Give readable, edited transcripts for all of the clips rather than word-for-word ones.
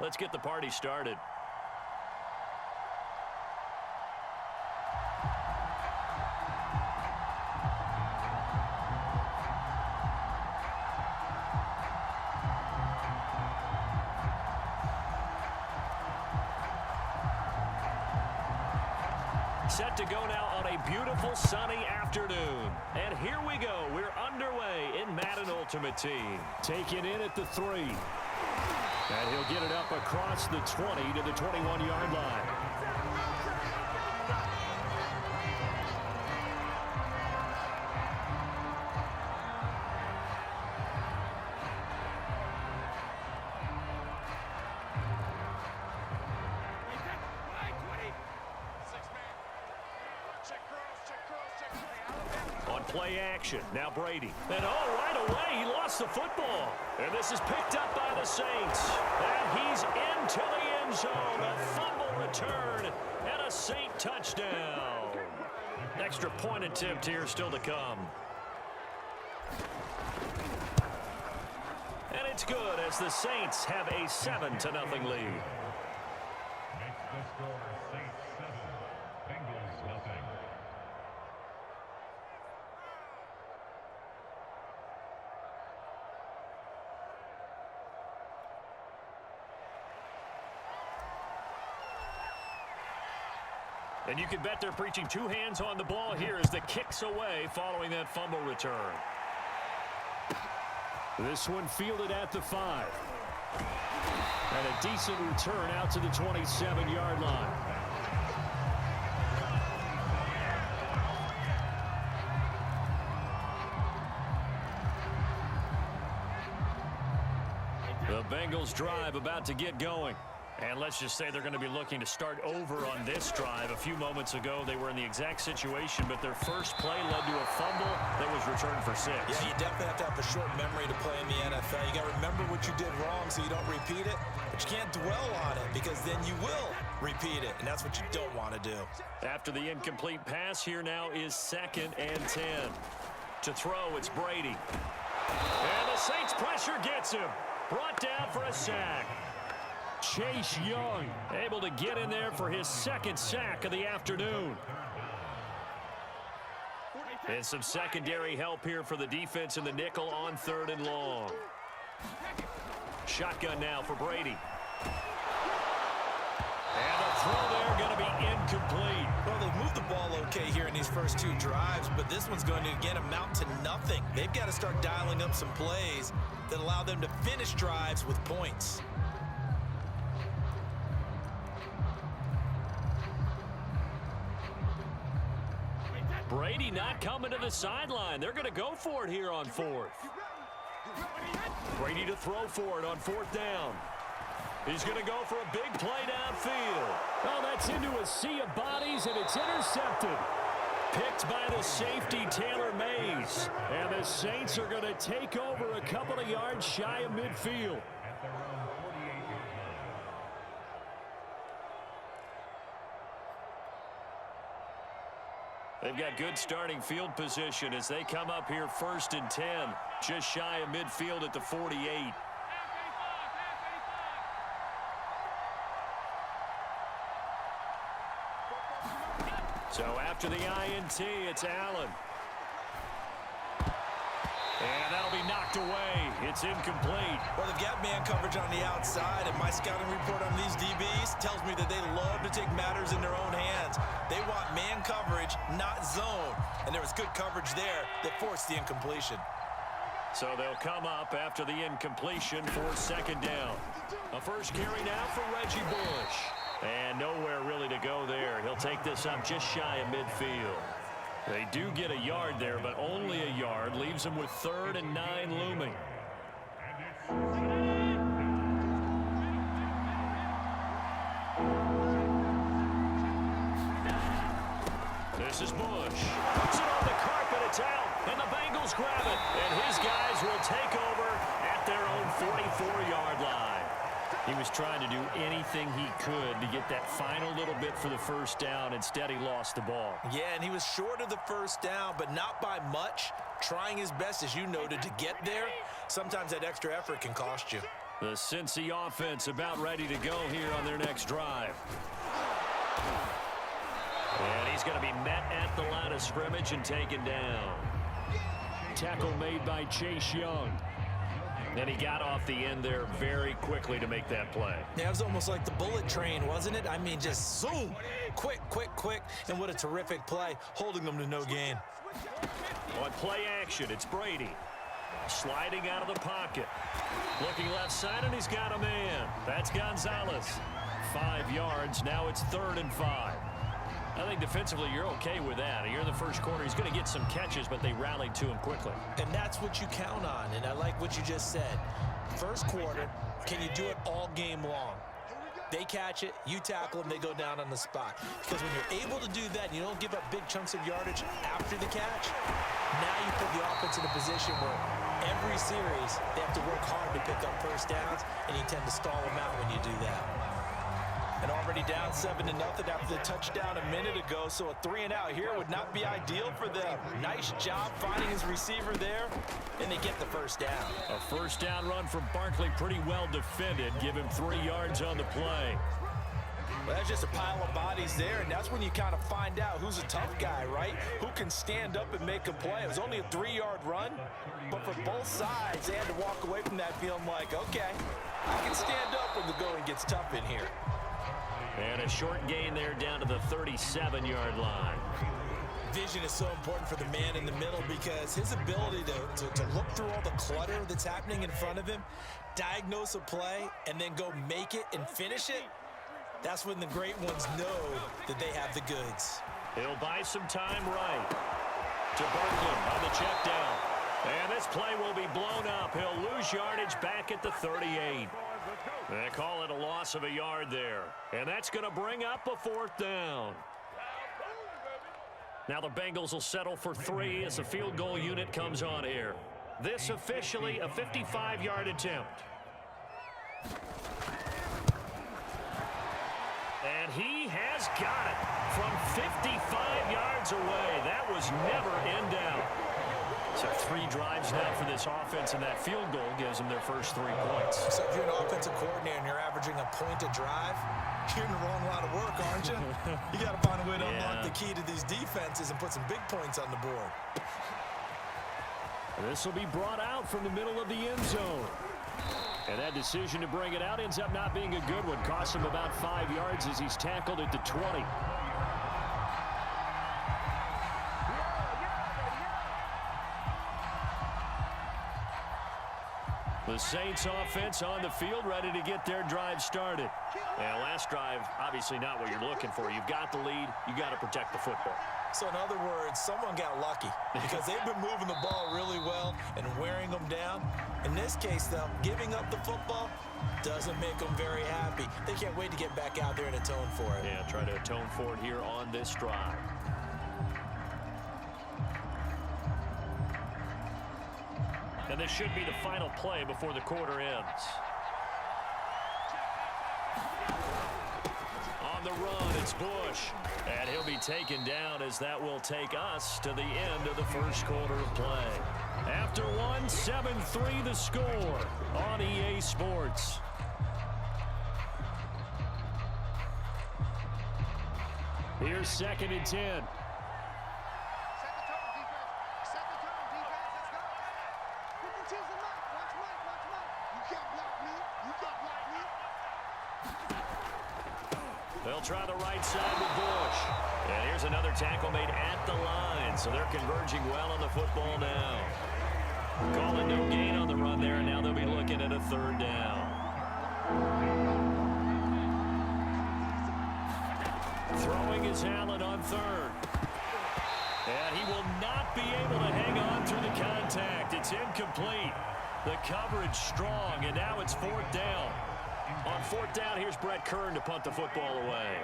Let's get the party started. Set to go now on a beautiful sunny afternoon. And here we go. We're underway in Madden Ultimate Team. Taken in at the 3. And he'll get it up across the 20 to the 21-yard line. Play action. Now Brady. And right away, he lost the football. And this is picked up by the Saints. And he's into the end zone. A fumble return and a Saint touchdown. Extra point attempt here still to come. And it's good as the Saints have a 7-0 lead. Makes the score Saints 7, Bengals nothing. And you can bet they're preaching two hands on the ball here as the kick's away following that fumble return. This one fielded at the 5. And a decent return out to the 27-yard line. The Bengals drive about to get going. And let's just say they're going to be looking to start over on this drive. A few moments ago, they were in the exact situation, but their first play led to a fumble that was returned for 6. Yeah, you definitely have to have a short memory to play in the NFL. You got to remember what you did wrong so you don't repeat it, but you can't dwell on it because then you will repeat it, and that's what you don't want to do. After the incomplete pass, here now is 2nd and 10. To throw, it's Brady. And the Saints pressure gets him. Brought down for a sack. Chase Young able to get in there for his 2nd sack of the afternoon. And some secondary help here for the defense in the nickel on 3rd and long. Shotgun now for Brady. And the throw there going to be incomplete. Well, they've moved the ball okay here in these first 2 drives, but this one's going to, again, amount to nothing. They've got to start dialing up some plays that allow them to finish drives with points. Brady not coming to the sideline. They're going to go for it here on 4th. Brady to throw for it on 4th down. He's going to go for a big play downfield. Oh, that's into a sea of bodies, and it's intercepted. Picked by the safety, Taylor Mays. And the Saints are going to take over a couple of yards shy of midfield. At their own 48-yard line. They've got good starting field position as they come up here 1st and 10. Just shy of midfield at the 48. So after the INT, it's Allen. And that'll be knocked away. It's incomplete. Well, they've got man coverage on the outside, and my scouting report on these DBs tells me that they love to take matters in their own hands. They want man coverage, not zone. And there was good coverage there that forced the incompletion. So they'll come up after the incompletion for 2nd down. A first carry now for Reggie Bush. And nowhere really to go there. He'll take this up just shy of midfield. They do get a yard there, but only a yard. Leaves them with 3rd and 9 looming. This is Bush. Puts it on the carpet. It's out. And the Bengals grab it. And his guys will take over at their own 44-yard line. He was trying to do anything he could to get that final little bit for the first down. Instead, he lost the ball. Yeah, and he was short of the first down, but not by much. Trying his best, as you noted, to get there. Sometimes that extra effort can cost you. The Cincy offense about ready to go here on their next drive. And he's going to be met at the line of scrimmage and taken down. Tackle made by Chase Young. And he got off the end there very quickly to make that play. Yeah, it was almost like the bullet train, wasn't it? I mean, just zoom. Quick, quick, quick. And what a terrific play, holding them to no gain. On play action, it's Brady. Sliding out of the pocket. Looking left side, and he's got a man. That's Gonzalez. 5 yards. Now it's 3rd and 5. I think defensively you're okay with that. You're in the first quarter. He's going to get some catches, but they rallied to him quickly. And that's what you count on, and I like what you just said. First quarter, can you do it all game long? They catch it, you tackle them, they go down on the spot. Because when you're able to do that and you don't give up big chunks of yardage after the catch, now you put the offense in a position where every series they have to work hard to pick up first downs, and you tend to stall them out when you do that. And already down 7-0 after the touchdown a minute ago, so a 3-and-out here would not be ideal for them. Nice job finding his receiver there, and they get the first down. A first down run from Barkley, pretty well defended. Give him 3 yards on the play. Well, that's just a pile of bodies there, and that's when you kind of find out who's a tough guy, right? Who can stand up and make a play. It was only a 3-yard run, but for both sides, they had to walk away from that feeling like, okay, I can stand up when the going gets tough in here. And a short gain there down to the 37-yard line. Vision is so important for the man in the middle because his ability to look through all the clutter that's happening in front of him, diagnose a play, and then go make it and finish it, that's when the great ones know that they have the goods. He'll buy some time right to Berkman on the check down. And this play will be blown up. He'll lose yardage back at the 38. They call it a loss of a yard there. And that's going to bring up a 4th down. Now the Bengals will settle for 3 as the field goal unit comes on here. This officially a 55-yard attempt. And he has got it from 55 yards away. That was never in doubt. So 3 drives now for this offense, and that field goal gives them their first 3 points. So if you're an offensive coordinator and you're averaging a point a drive, you're in the wrong line of work, aren't you? You got to find a way to unlock the key to these defenses and put some big points on the board. This will be brought out from the middle of the end zone. And that decision to bring it out ends up not being a good one. Costs him about 5 yards as he's tackled at the 20. The Saints offense on the field, ready to get their drive started. And last drive, obviously not what you're looking for. You've got the lead. You got to protect the football. So in other words, someone got lucky because they've been moving the ball really well and wearing them down. In this case, though, giving up the football doesn't make them very happy. They can't wait to get back out there and atone for it. Yeah, try to atone for it here on this drive. And this should be the final play before the quarter ends. On the run, it's Bush. And he'll be taken down as that will take us to the end of the first quarter of play. After 1, 7-3 the score on EA Sports. Here's 2nd and 10. They'll try the right side with Bush. And here's another tackle made at the line. So they're converging well on the football now. Calling no gain on the run there, and now they'll be looking at a 3rd down. Throwing is Allen on 3rd. And he will not be able to hang on through the contact. It's incomplete. The coverage strong, and now it's 4th down. On 4th down, here's Brett Kern to punt the football away.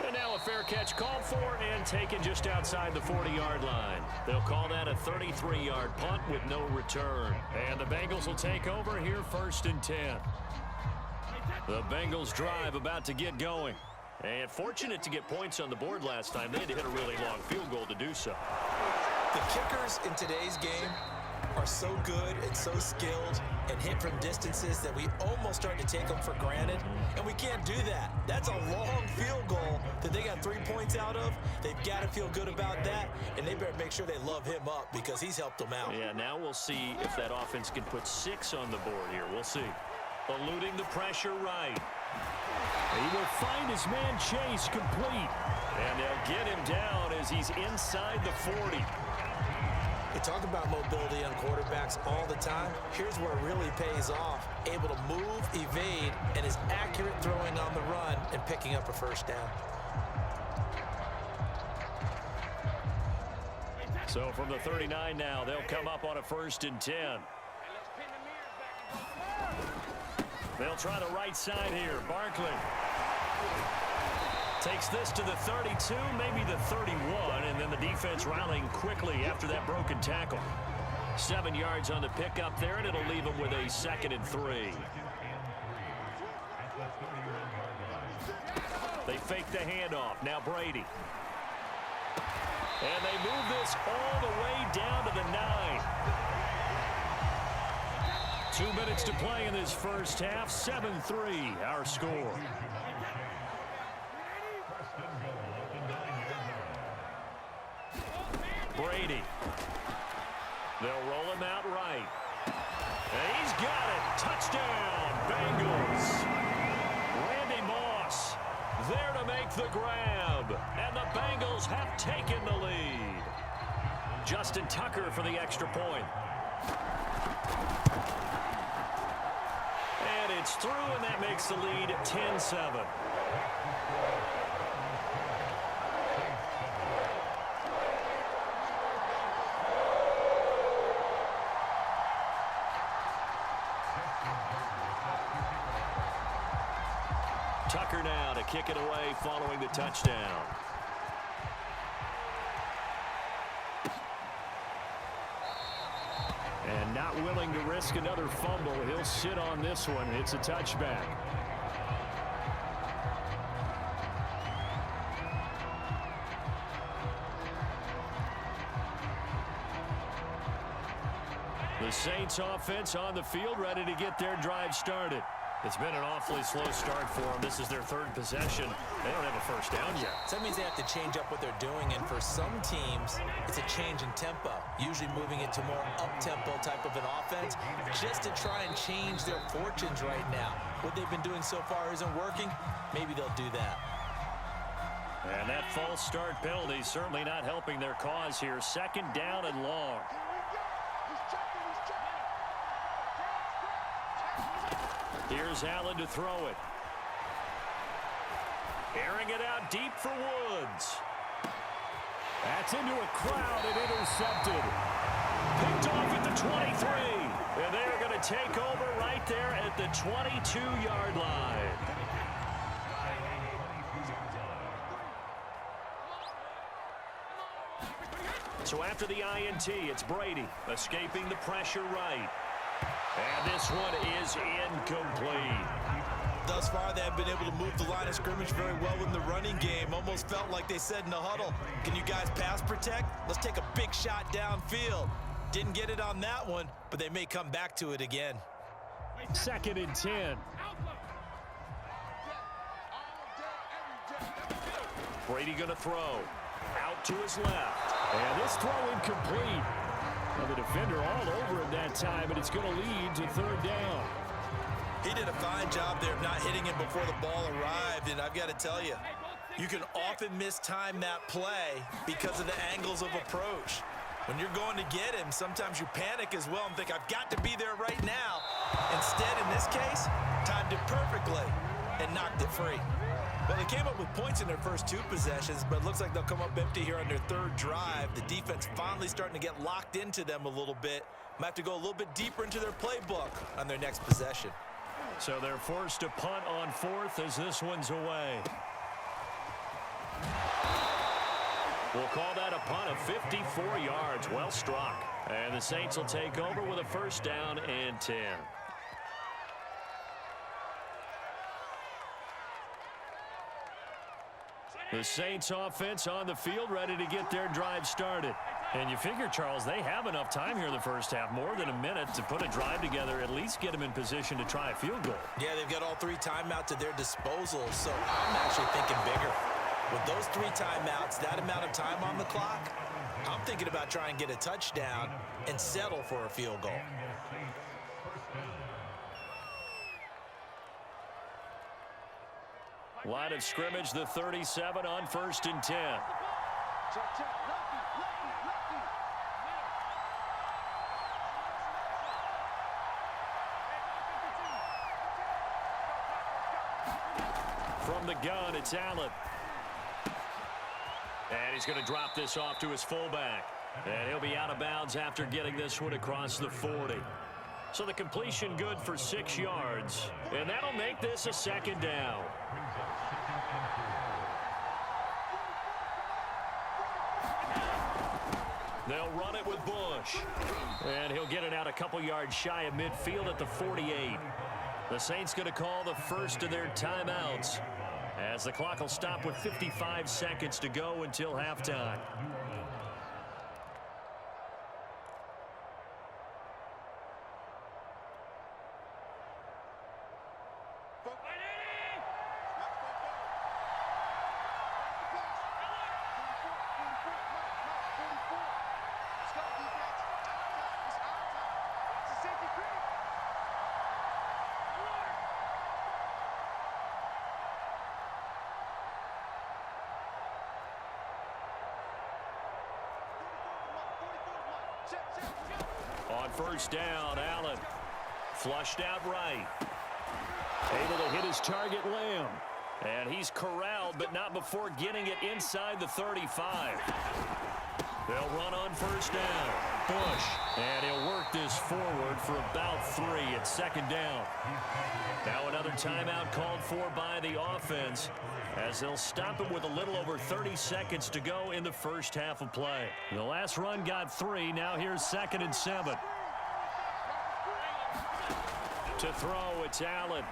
And now a fair catch called for and taken just outside the 40-yard line. They'll call that a 33-yard punt with no return. And the Bengals will take over here 1st and 10. The Bengals drive about to get going. And fortunate to get points on the board last time. They had to hit a really long field goal to do so. The kickers in today's game are so good and so skilled and hit from distances that we almost start to take them for granted, and we can't do that. That's a long field goal that they got 3 points out of. They've got to feel good about that, and they better make sure they love him up because he's helped them out. Yeah, now we'll see if that offense can put 6 on the board here. We'll see. Eluding the pressure right. He will find his man Chase complete. And they'll get him down as he's inside the 40. We talk about mobility on quarterbacks all the time. Here's where it really pays off. Able to move, evade, and is accurate throwing on the run and picking up a first down. So from the 39 now, they'll come up on a 1st and 10. They'll try the right side here. Barkley takes this to the 32, maybe the 31, and then the defense rallying quickly after that broken tackle. 7 yards on the pickup there, and it'll leave them with a 2nd and 3. They fake the handoff. Now Brady. And they move this all the way down to the 9. 2 minutes to play in this first half. 7-3, our score. Brady. They'll roll him out right. And he's got it. Touchdown, Bengals. Randy Moss there to make the grab. And the Bengals have taken the lead. Justin Tucker for the extra point. And it's through, and that makes the lead 10-7. Tucker now to kick it away following the touchdown. And not willing to risk another fumble. He'll sit on this one. It's a touchback. The Saints offense on the field, ready to get their drive started. It's been an awfully slow start for them. This is their 3rd possession. They don't have a first down yet. So that means they have to change up what they're doing, and for some teams, it's a change in tempo, usually moving it to more up-tempo type of an offense, just to try and change their fortunes right now. What they've been doing so far isn't working. Maybe they'll do that. And that false start penalty certainly not helping their cause here. 2nd down and long. Here's Allen to throw it. Airing it out deep for Woods. That's into a crowd and intercepted. Picked off at the 23. And they're going to take over right there at the 22-yard line. So after the INT, it's Brady escaping the pressure right. And this one is incomplete. Thus far, they have been able to move the line of scrimmage very well in the running game. Almost felt like they said in the huddle, can you guys pass protect? Let's take a big shot downfield. Didn't get it on that one, but they may come back to it again. 2nd and 10. Brady going to throw. Out to his left. And this throw incomplete. Well, the defender all over him that time, but it's going to lead to 3rd down. He did a fine job there of not hitting him before the ball arrived, and I've got to tell you, you can often mistime that play because of the angles of approach. When you're going to get him, sometimes you panic as well and think, I've got to be there right now. Instead, in this case, timed it perfectly and knocked it free. Well, they came up with points in their first 2 possessions, but it looks like they'll come up empty here on their 3rd drive. The defense finally starting to get locked into them a little bit. Might have to go a little bit deeper into their playbook on their next possession. So they're forced to punt on 4th as this one's away. We'll call that a punt of 54 yards. Well struck. And the Saints will take over with a 1st down and 10. The Saints offense on the field, ready to get their drive started. And you figure, Charles, they have enough time here in the first half, more than a minute, to put a drive together, at least get them in position to try a field goal. Yeah, they've got all 3 timeouts at their disposal, so I'm actually thinking bigger. With those 3 timeouts, that amount of time on the clock, I'm thinking about trying to get a touchdown and settle for a field goal. Line of scrimmage, the 37 on 1st and 10. From the gun, it's Allen. And he's going to drop this off to his fullback. And he'll be out of bounds after getting this one across the 40. So the completion good for 6 yards. And that'll make this a 2nd down. They'll run it with Bush. And he'll get it out a couple yards shy of midfield at the 48. The Saints going to call the first of their timeouts, as the clock will stop with 55 seconds to go until halftime. On 1st down, Allen flushed out right. Able to hit his target, Lamb. And he's corralled, but not before getting it inside the 35. They'll run on 1st down. Bush. And he'll work this forward for about 3 at 2nd down. Now another timeout called for by the offense, as they'll stop it with a little over 30 seconds to go in the first half of play. The last run got 3. Now here's 2nd and 7. To throw, it's Allen.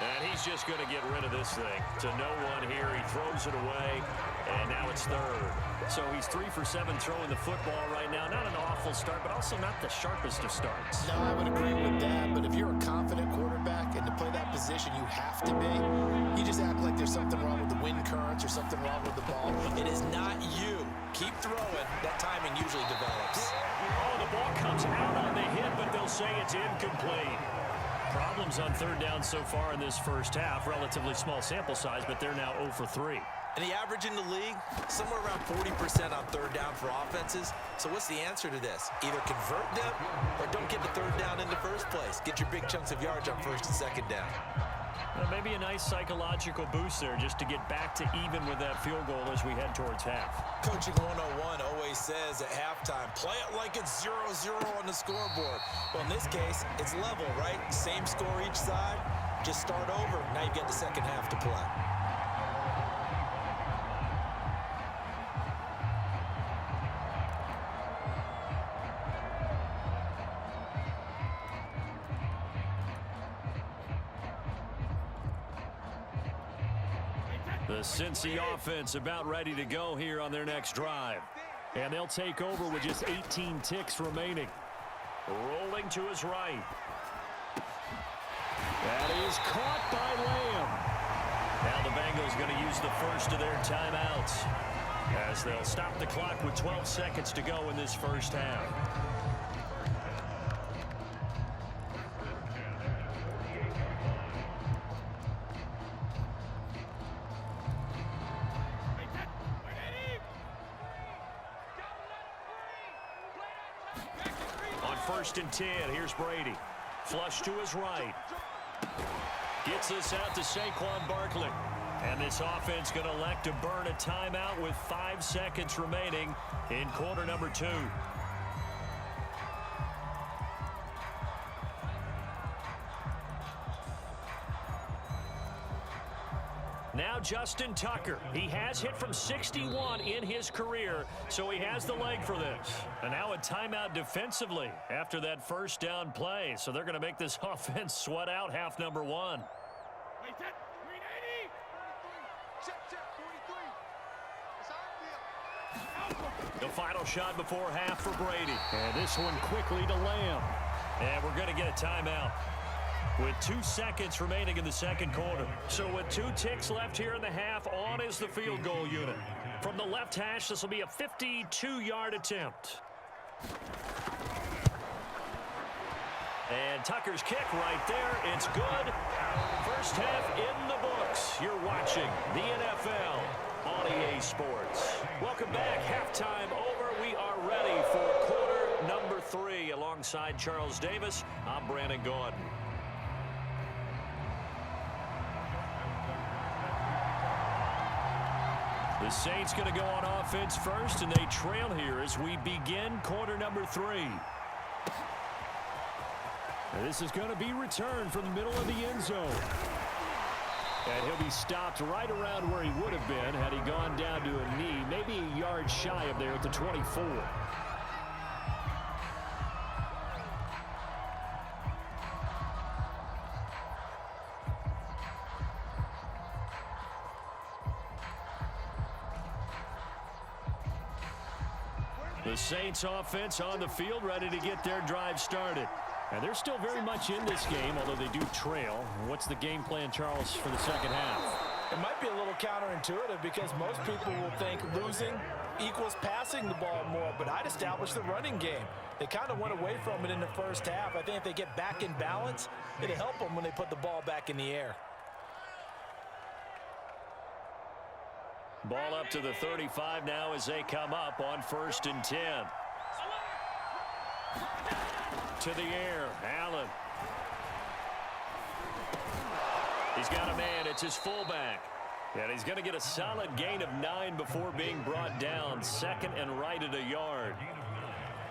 And he's just going to get rid of this thing. To no one here. He throws it away, and now it's 3rd. So he's 3 for 7 throwing the football right now. Not an awful start, but also not the sharpest of starts. No, I would agree with that, but if you're a confident quarterback and to play that position you have to be, you just act like there's something wrong with the wind currents or something wrong with the ball. It is not you. Keep throwing. That timing usually develops. Oh, the ball comes out on the hit, but they'll say it's incomplete. Problems on 3rd down so far in this first half. Relatively small sample size, but they're now 0 for 3. And the average in the league, somewhere around 40% on 3rd down for offenses. So what's the answer to this? Either convert them or don't get the 3rd down in the first place. Get your big chunks of yards on 1st and 2nd down. Maybe a nice psychological boost there just to get back to even with that field goal as we head towards half. Coaching 101 always says at halftime, play it like it's 0-0 on the scoreboard. Well, in this case, it's level, right? Same score each side. Just start over. Now you get the second half to play. The Cincy offense about ready to go here on their next drive. And they'll take over with just 18 ticks remaining. Rolling to his right. That is caught by Lamb. Now the Bengals going to use the first of their timeouts, as they'll stop the clock with 12 seconds to go in this first half. On 1st and 10, here's Brady. Flush to his right. Gets this out to Saquon Barkley. And this offense going to elect to burn a timeout with 5 seconds remaining in quarter number 2. Now Justin Tucker. He has hit from 61 in his career, so he has the leg for this. And now a timeout defensively after that first down play. So they're going to make this offense sweat out half number 1. The final shot before half for Brady. And this one quickly to Lamb. And we're going to get a timeout with 2 seconds remaining in the second quarter. So with 2 ticks left here in the half, on is the field goal unit. From the left hash, this will be a 52-yard attempt. And Tucker's kick right there. It's good. First half in the books. You're watching the NFL on EA Sports. Welcome back. Halftime over. We are ready for quarter number 3. Alongside Charles Davis, I'm Brandon Gaudin. The Saints going to go on offense first, and they trail here as we begin quarter number 3. And this is going to be returned from the middle of the end zone. And he'll be stopped right around where he would have been had he gone down to a knee, maybe a yard shy of there at the 24. The Saints offense on the field, ready to get their drive started. And they're still very much in this game, although they do trail. What's the game plan, Charles, for the second half? It might be a little counterintuitive because most people will think losing equals passing the ball more, but I'd establish the running game. They kind of went away from it in the first half. I think if they get back in balance, it'll help them when they put the ball back in the air. Ball up to the 35 now as they come up on 1st and 10. To the air, Allen. He's got a man. It's his fullback. And he's going to get a solid gain of 9 before being brought down. 2nd and right at a yard.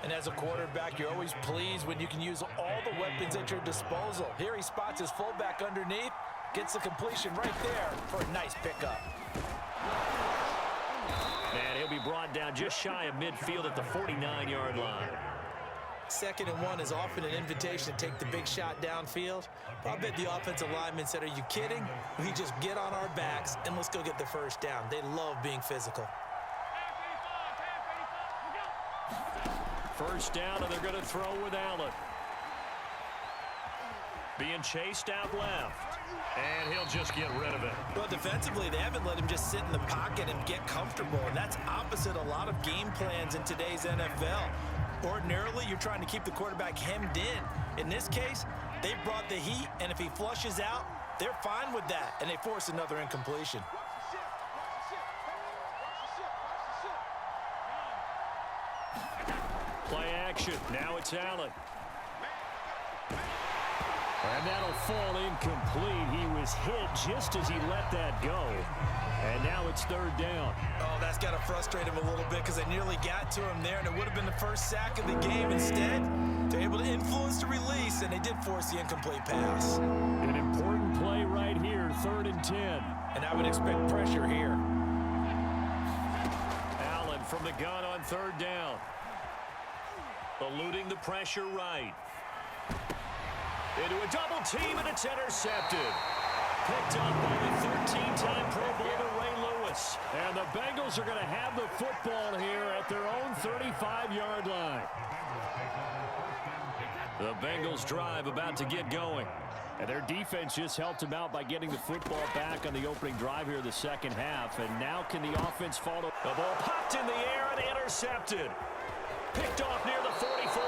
And as a quarterback, you're always pleased when you can use all the weapons at your disposal. Here he spots his fullback underneath, gets the completion right there for a nice pickup. And he'll be brought down just shy of midfield at the 49-yard line. 2nd and 1 is often an invitation to take the big shot downfield. I bet the offensive lineman said, are you kidding? We just get on our backs and let's go get the first down. They love being physical. First down, and they're going to throw with Allen. Being chased out left. And he'll just get rid of it. Well, defensively, they haven't let him just sit in the pocket and get comfortable. And that's opposite a lot of game plans in today's NFL. Ordinarily, you're trying to keep the quarterback hemmed in. In this case, they brought the heat, and if he flushes out, they're fine with that, and they force another incompletion. Play action. Now it's Allen. And that'll fall incomplete. He was hit just as he let that go. And now it's 3rd down. Oh, that's got to frustrate him a little bit because they nearly got to him there, and it would have been the first sack of the game. Instead, they're able to influence the release, and they did force the incomplete pass. An important play right here, 3rd and 10. And I would expect pressure here. Allen from the gun on 3rd down. Eluding the pressure right. Into a double team, and it's intercepted. Picked up by the 13-time Pro Bowler Ray Lewis. And the Bengals are going to have the football here at their own 35-yard line. The Bengals drive about to get going. And their defense just helped them out by getting the football back on the opening drive here in the second half. And now can the offense follow? The ball popped in the air and intercepted. Picked off near the 44.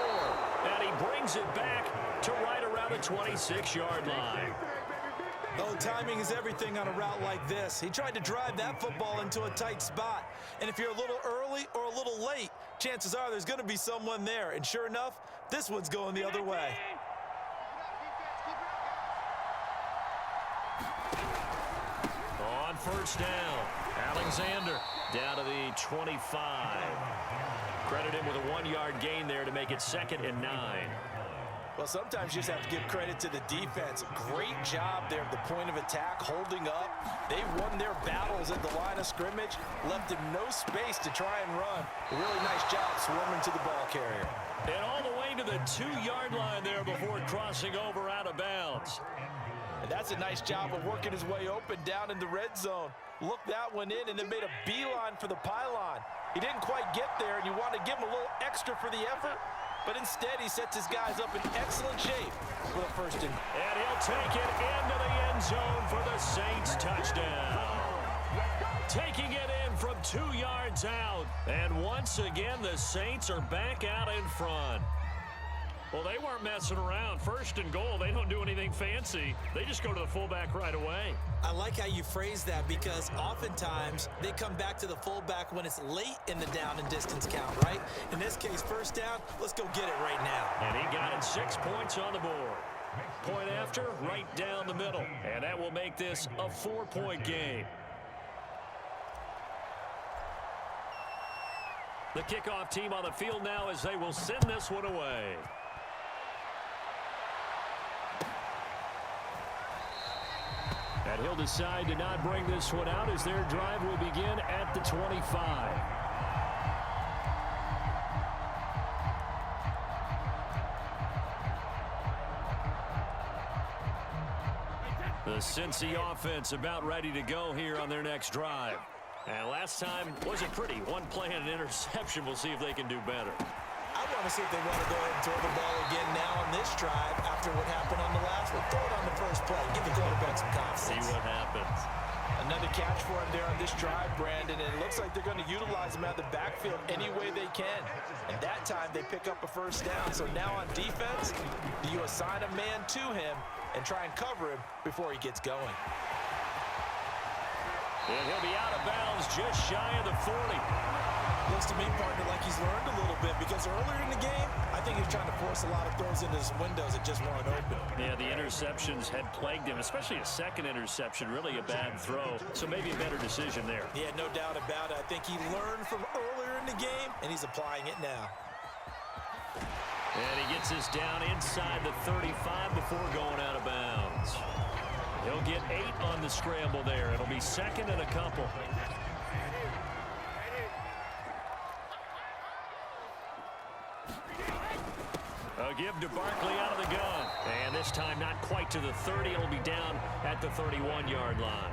And he brings it back to right around the 26-yard line. Oh, timing is everything on a route like this. He tried to drive that football into a tight spot. And if you're a little early or a little late, chances are there's going to be someone there. And sure enough, this one's going the other way. On 1st down, Alexander down to the 25. Credit him with a 1-yard gain there to make it 2nd and 9. Well, sometimes you just have to give credit to the defense. Great job there at the point of attack, holding up. They won their battles at the line of scrimmage, left him no space to try and run. A really nice job swarming to the ball carrier. And all the way to the 2-yard line there before crossing over out of bounds. And that's a nice job of working his way open down in the red zone. Looked that one in and then made a beeline for the pylon. He didn't quite get there, and you want to give him a little extra for the effort, but instead he sets his guys up in excellent shape for the first and he'll take it into the end zone for the Saints touchdown. Taking it in from 2 yards out. And once again, the Saints are back out in front. Well, they weren't messing around. First and goal, they don't do anything fancy. They just go to the fullback right away. I like how you phrase that, because oftentimes they come back to the fullback when it's late in the down and distance count, right? In this case, first down, let's go get it right now. And he got it 6 points on the board. Point after, right down the middle. And that will make this a 4-point game. The kickoff team on the field now as they will send this one away. And he'll decide to not bring this one out as their drive will begin at the 25. The Cincy offense about ready to go here on their next drive. And last time wasn't pretty. One play and an interception. We'll see if they can do better. I want to see if they want to go ahead and throw the ball again now on this drive after what happened on the last one. Throw it on the first play. Give the quarterback some confidence. See what happens. Another catch for him there on this drive, Brandon, and it looks like they're going to utilize him out of the backfield any way they can. And that time they pick up a first down. So now on defense, you assign a man to him and try and cover him before he gets going. And he'll be out of bounds just shy of the 40. Looks to me, partner, like he's learned a little bit, because earlier in the game, I think he was trying to force a lot of throws into his windows that just weren't open. Yeah, the interceptions had plagued him, especially a second interception, really a bad throw. So maybe a better decision there. Yeah, no doubt about it. I think he learned from earlier in the game, and he's applying it now. And he gets this down inside the 35 before going out of bounds. He'll get 8 on the scramble there. It'll be second and a couple. A give to Barkley out of the gun. And this time not quite to the 30. It'll be down at the 31-yard line.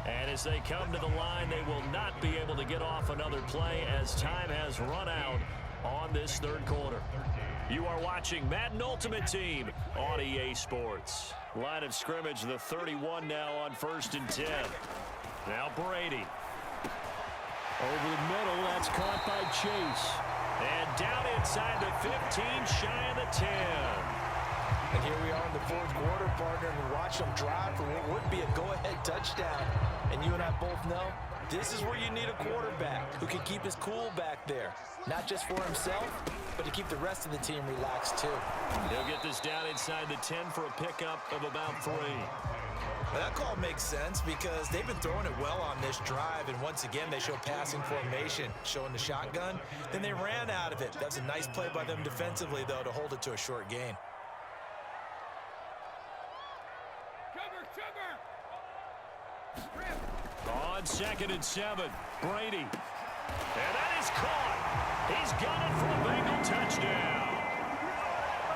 And as they come to the line, they will not be able to get off another play as time has run out on this third quarter. You are watching Madden Ultimate Team on EA Sports. Line of scrimmage, the 31 now on 1st and 10. Now Brady. Over the middle, that's caught by Chase. And down inside the 15, shy of the 10. And here we are in the fourth quarter, partner, and we watch them drive for what would be a go-ahead touchdown. And you and I both know this is where you need a quarterback who can keep his cool back there. Not just for himself, but to keep the rest of the team relaxed too. He'll get this down inside the 10 for a pickup of about 3. Well, that call makes sense because they've been throwing it well on this drive, and once again they show passing formation, showing the shotgun. Then they ran out of it. That's a nice play by them defensively, though, to hold it to a short gain. On 2nd and 7, Brady. And that is caught. He's got it for a Bengal touchdown.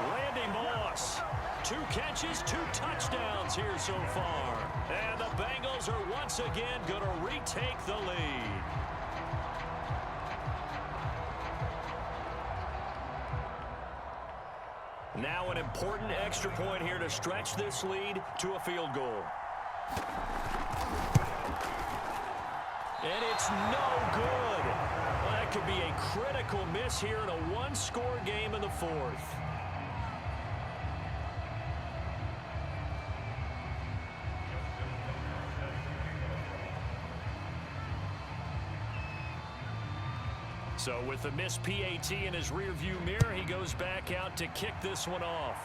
Randy Moss. 2 catches, 2 touchdowns here so far. And the Bengals are once again going to retake the lead. Now an important extra point here to stretch this lead to a field goal. And it's no good. Well, that could be a critical miss here in a one-score game in the fourth. So with the missed PAT in his rearview mirror, he goes back out to kick this one off.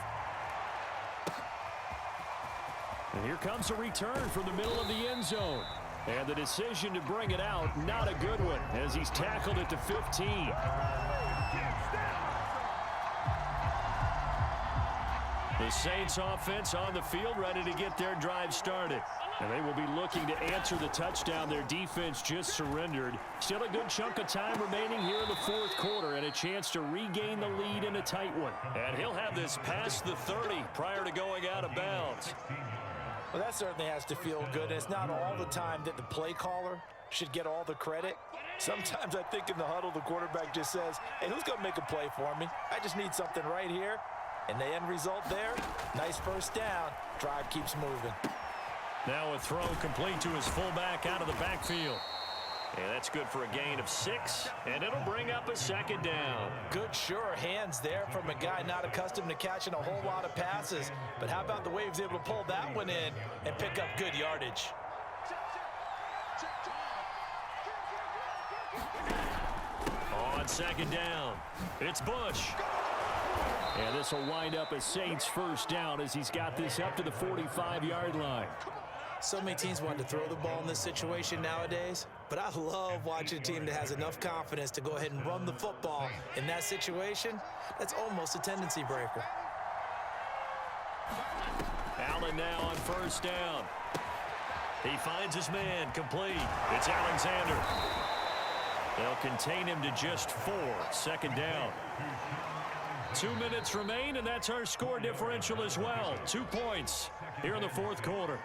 And here comes a return from the middle of the end zone. And the decision to bring it out, not a good one, as he's tackled at the 15. The Saints offense on the field ready to get their drive started. And they will be looking to answer the touchdown their defense just surrendered. Still a good chunk of time remaining here in the fourth quarter and a chance to regain the lead in a tight one. And he'll have this past the 30 prior to going out of bounds. Well, that certainly has to feel good. It's not all the time that the play caller should get all the credit. Sometimes I think in the huddle, the quarterback just says, hey, who's going to make a play for me? I just need something right here. And the end result there, nice first down. Drive keeps moving. Now a throw complete to his fullback out of the backfield. And that's good for a gain of 6, and it'll bring up a second down. Good, sure hands there from a guy not accustomed to catching a whole lot of passes. But how about the way he was able to pull that one in and pick up good yardage? On second down, it's Bush. And this will wind up a Saints first down as he's got this up to the 45-yard line. So many teams want to throw the ball in this situation nowadays, but I love watching a team that has enough confidence to go ahead and run the football in that situation. That's almost a tendency breaker. Allen now on first down. He finds his man complete. It's Alexander. They'll contain him to just 4. Second down. 2 minutes remain, and that's our score differential as well. 2 points here in the fourth quarter.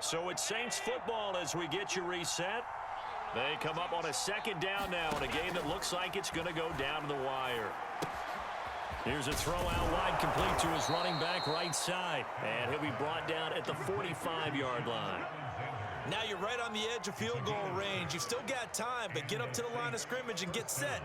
So it's Saints football as we get you reset. They come up on a second down now in a game that looks like it's going to go down to the wire. Here's a throw out wide complete to his running back right side. And he'll be brought down at the 45-yard line. Now you're right on the edge of field goal range. You've still got time, but get up to the line of scrimmage and get set.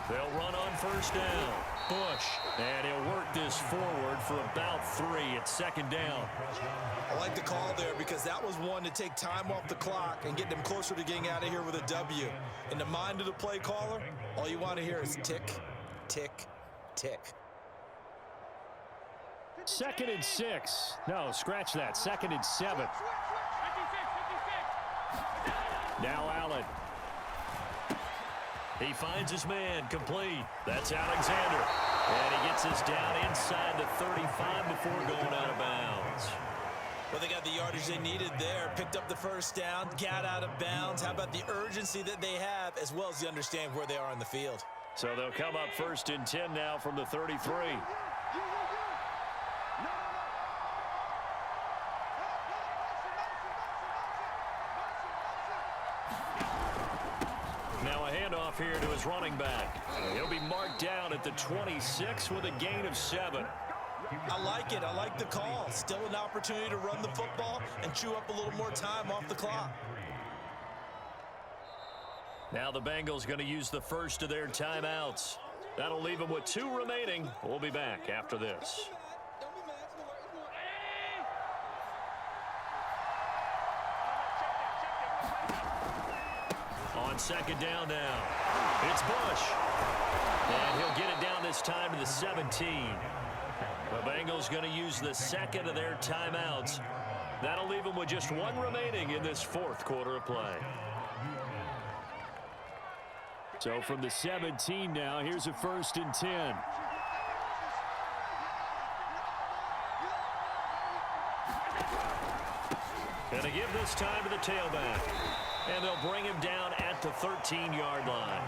They'll run on first down. Bush, and he'll work this forward for about 3 at second down. I like the call there because that was one to take time off the clock and get them closer to getting out of here with a W. In the mind of the play caller, all you want to hear is tick, tick, tick. 2nd and 6. No, scratch that. 2nd and 7. Now Allen. He finds his man complete. That's Alexander. And he gets us down inside the 35 before going out of bounds. Well, they got the yardage they needed there. Picked up the first down, got out of bounds. How about the urgency that they have as well as the understand where they are on the field? So they'll come up 1st and 10 now from the 33. Now a handoff here to his running back. He'll be marked down at the 26 with a gain of 7. I like it. I like the call. Still an opportunity to run the football and chew up a little more time off the clock. Now the Bengals going to use the first of their timeouts. That'll leave them with 2 remaining. We'll be back after this. On second down now, it's Bush. And he'll get it down this time to the 17. The Bengals going to use the 2nd of their timeouts. That'll leave them with just 1 remaining in this fourth quarter of play. So from the 17 now, here's a 1st and 10. Gonna give this time to the tailback. And they'll bring him down at the 13-yard line.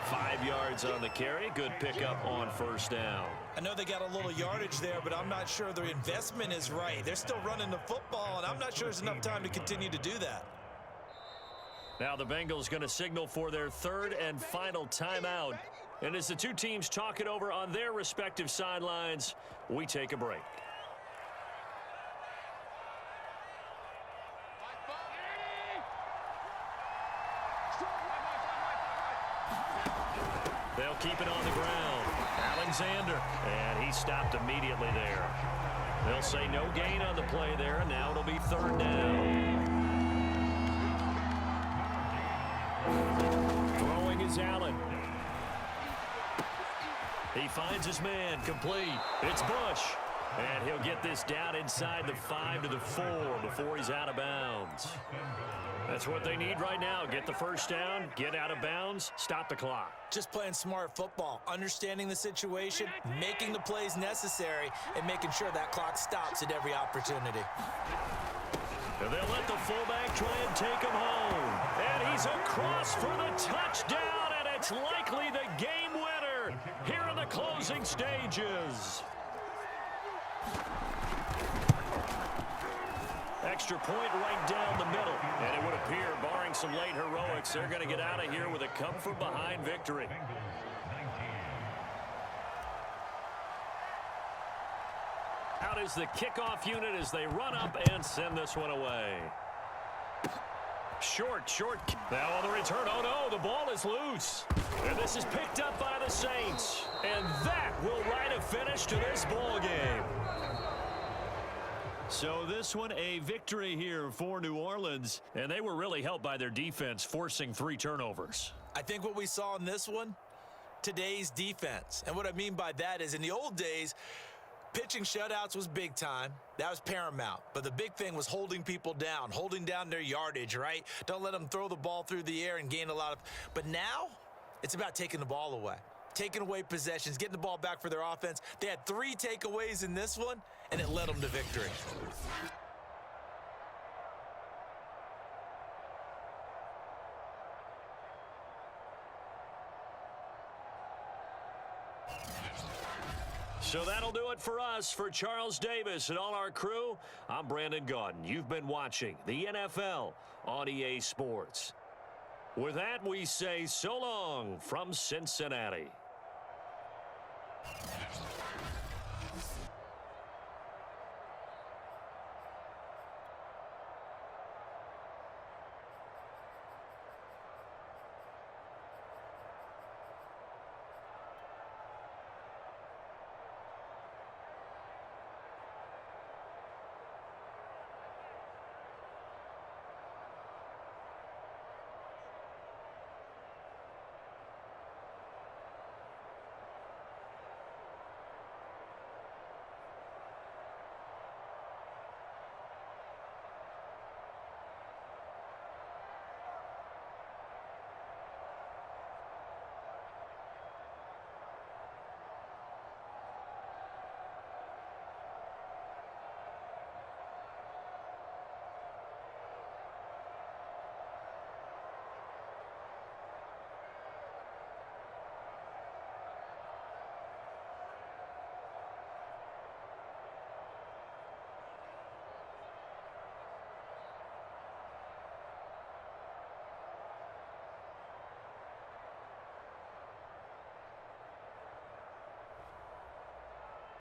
5 yards on the carry. Good pickup on first down. I know they got a little yardage there, but I'm not sure their investment is right. They're still running the football, and I'm not sure there's enough time to continue to do that. Now the Bengals going to signal for their 3rd and final timeout. And as the 2 teams talk it over on their respective sidelines, we take a break. They'll keep it on the ground. Alexander, and he stopped immediately there. They'll say no gain on the play there, and now it'll be 3rd down. Throwing is Allen. He finds his man complete. It's Bush. And he'll get this down inside the 5 to the 4 before he's out of bounds. That's what they need right now. Get the first down, get out of bounds, stop the clock. Just playing smart football, understanding the situation, making the plays necessary, and making sure that clock stops at every opportunity. And they'll let the fullback try and take him home. And he's across for the touchdown, and it's likely the game winner here in the closing stages. Extra point right down the middle. And it would appear, barring some late heroics, they're going to get out of here with a come-from-behind victory. Out is the kickoff unit as they run up and send this one away. Short. Now on the return. Oh, no, the ball is loose. And this is picked up by the Saints. And that will write a finish to this ball game. So this one, a victory here for New Orleans. And they were really helped by their defense, forcing 3 turnovers. I think what we saw in this one, today's defense. And what I mean by that is in the old days, pitching shutouts was big time. That was paramount. But the big thing was holding people down, holding down their yardage, right? Don't let them throw the ball through the air and gain a lot of... But now, it's about taking the ball away. Taking away possessions, getting the ball back for their offense. They had 3 takeaways in this one, and it led them to victory. So that'll do it for us. For Charles Davis and all our crew, I'm Brandon Gaudin. You've been watching the NFL on EA Sports. With that, we say so long from Cincinnati.